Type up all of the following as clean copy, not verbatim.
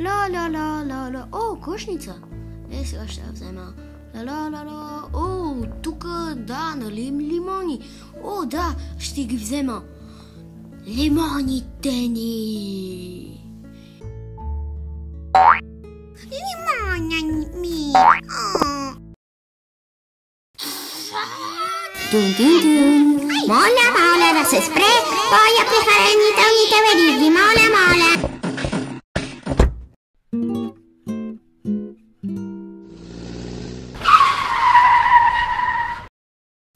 Ла-ла-ла-ла-ла. О, кошница. Сега ще я взема. Ла-ла-ла-ла. О, тук, да, нали лимони. О, да, ще ги взема. Лимоните ни. Лимона ми. Тун-тун-тун. Моля да се спре боя при хранителните вериги. Моля.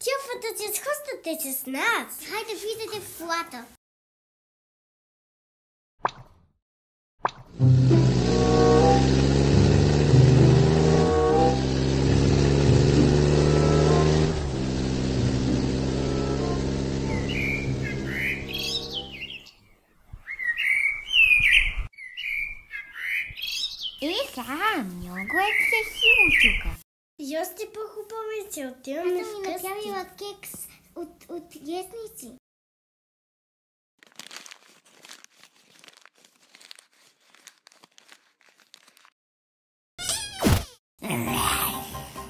Тюфата се схващате с нас. Хайде видите в флата. Много е красиво тук. И още по-хубаво е, че отиваме Аз съм ми вкъщи. направила кекс от ясници.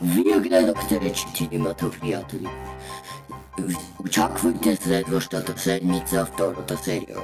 Вие гледахте четиримата приятели. Очаквайте следващата седмица втората серия.